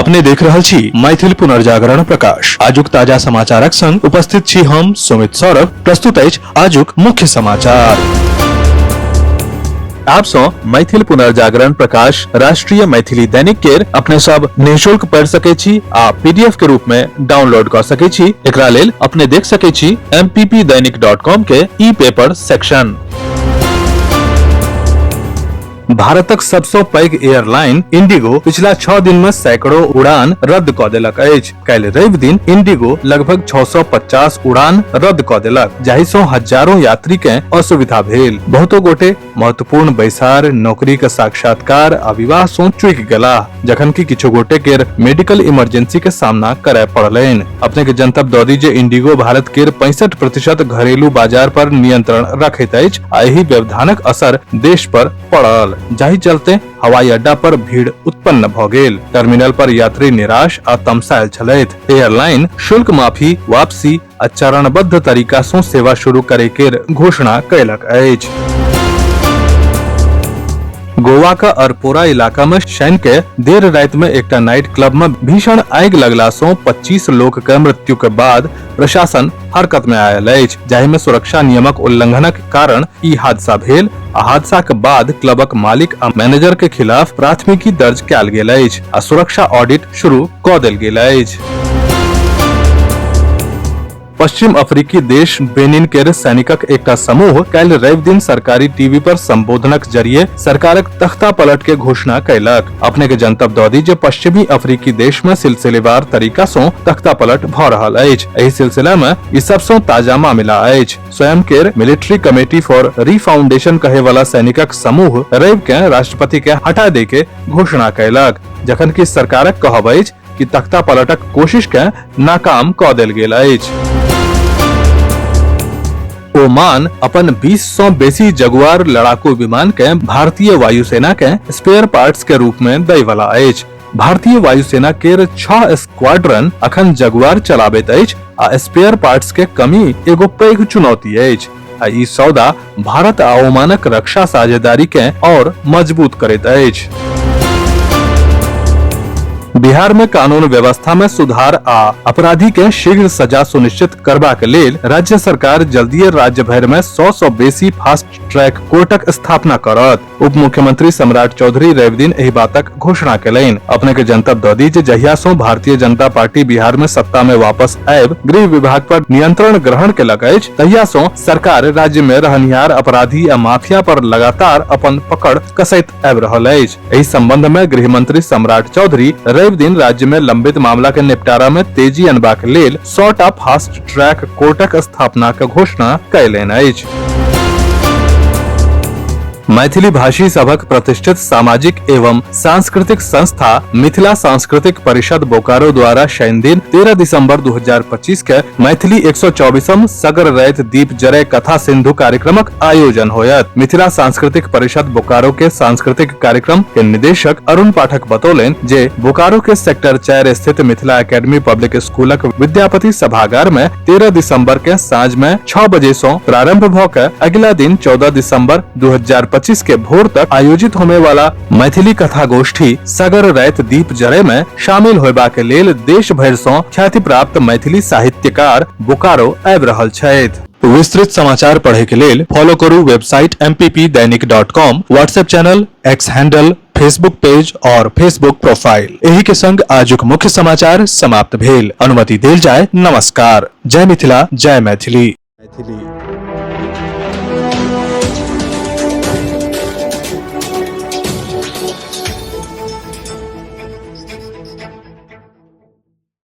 अपने देख रहल छी मैथिल पुनर्जागरण प्रकाश। आजुक ताजा समाचारक संग उपस्थित छी हम सुमित सौरभ। प्रस्तुत अछि आजुक मुख्य समाचार। आप सो मैथिल पुनर्जागरण प्रकाश राष्ट्रीय मैथिली दैनिक केर अपने सब निःशुल्क पढ़ सके छी आ पीडीएफ के रूप में डाउनलोड कर सके छी। एकरा लेल अपने देख सके छी mppdainik.com के ई पेपर सेक्शन। भारतक सबसँ पैघ एयरलाइन इंडिगो पिछला 6 दिन में सैकड़ों उड़ान रद्द क देलक अछि। काल्हि रवि दिन इंडिगो लगभग 650 उड़ान रद्द क देलक, जाहि सँ हजारों यात्री के असुविधा भेल। बहुतो गोटे महत्वपूर्ण बैसार, नौकरी के साक्षात्कार आ विवाह सँ चूकि गेलाह, जखन कि किछु गोटे केर मेडिकल इमरजेंसी के सामना करय पड़लनि। अपने के जनतब दऽ दी जे इंडिगो भारत केर 65% घरेलू बाजार पर नियंत्रण रखैत अछि आ एहि व्यवधानक असर देश पर पड़ल, जाहि चलते हवाई अड्डा पर भीड़ उत्पन्न भ गेल। टर्मिनल पर यात्री निराश आ तमसायल छलथि। एयरलाइन शुल्क माफी, वापसी आ चरणबद्ध तरीका सँ सेवा शुरू करे केर घोषणा कयलक अछि। गोवा का अरपोरा इलाका में शनि के देर राति में एकटा नाइट क्लब में भीषण आगि लगला सँ 25 लोक के मृत्यु के बाद प्रशासन हरकत में आयल अछि, जाहि में सुरक्षा नियमक उल्लंघनक कारण ई हादसा भेल। आ हादसा के बाद क्लबक मालिक आ मैनेजर के खिलाफ प्राथमिकी दर्ज कयल गेल अछि आ सुरक्षा ऑडिट शुरू क देल गेल अछि। पश्चिम अफ्रीकी देश बेनिन केर सैनिकक एकटा समूह काल्हि रवि दिन सरकारी टीवी पर संबोधनक जरिए सरकारक तख्ता पलट के घोषणा कयलक। अपने के जनतब दऽ दी जे पश्चिमी अफ्रीकी देश में सिलसिलेवार तरीका सँ तख्ता पलट भ रहल अछि। एहि सिलसिला में ई सबसँ ताजा मामला अछि। स्वयं केर मिलिट्री कमेटी फॉर रीफाउंडेशन कहे वाला सैनिकक समूह रवि के राष्ट्रपति के हटा दे के घोषणा कयलक, जखन कि सरकारक कहब अछि कि तख्ता पलटक कोशिश के नाकाम क देल गेल अछि। ओमान अपन 20 सँ बेसी जगुआर लड़ाकू विमान के भारतीय वायुसेना के स्पेयर पार्ट्स के रूप में दै वाला अछि। भारतीय वायुसेना केर 6 स्क्वाड्रन अखन जगुआर चलाबैत अछि आ स्पेयर पार्ट्स के कमी एगो पैघ चुनौती अछि। आ ई सौदा भारत आ ओमानक रक्षा साझेदारी के और मजबूत करैत अछि। बिहार में कानून व्यवस्था में सुधार आ अपराधी के शीघ्र सजा सुनिश्चित करबाक लेल राज्य सरकार जल्दीए राज्य भर में 100 सँ बेसी फास्ट ट्रैक कोर्टक स्थापना करत। उप मुख्यमंत्री सम्राट चौधरी रवि दिन एहि बातक घोषणा केलनि। अपने के जनतब दऽ दी जे जहिया सँ भारतीय जनता पार्टी बिहार में सत्ता में वापस आबि गृह विभाग पर नियंत्रण ग्रहण केलक अछि, तहिया सँ सरकार राज्य में रहनिहार अपराधी आ माफिया पर लगातार अपन पकड़ कसैत आबि रहल अछि। एहि संबंध में गृह मंत्री सम्राट चौधरी रवि दिन राज्य में लंबित मामला के निपटारा में तेजी अनबाक लेल 100टा फास्ट ट्रैक कोर्टक स्थापना के घोषणा कयलनि अछि। मैथिली भाषी सभक प्रतिष्ठित सामाजिक एवं सांस्कृतिक संस्था मिथिला सांस्कृतिक परिषद बोकारो द्वारा शनि दिन 13 दिसंबर 2025 के मैथिली 124म सगर राति दीप जरय कथा सिंधु कार्यक्रमक आयोजन होयत। मिथिला सांस्कृतिक परिषद बोकारो के सांस्कृतिक कार्यक्रम के निदेशक अरुण पाठक बतौलन जे बोकारो के सेक्टर 4 स्थित मिथिला एकेडमी पब्लिक स्कूलक विद्यापति सभागार में 13 दिसंबर के साँझ में 6 बजे से प्रारंभ भ के अगिला दिन 14 दिसंबर 2025 के भोर तक आयोजित होने वाला मैथिली कथा गोष्ठी सगर राति दीप जरय में शामिल होयबा के लेल देश भरि सँ ख्याति प्राप्त मैथिली साहित्यकार बोकारो आबि रहल छथि। विस्तृत समाचार पढ़े के लेल फॉलो करू website mppdainik.com, WhatsApp channel, x handle, Facebook page और फेसबुक प्रोफाइल। एही के संग आजुक मुख्य समाचार समाप्त भेल। अनुमति देल जाय। नमस्कार। जय मिथिला, जय मैथिली।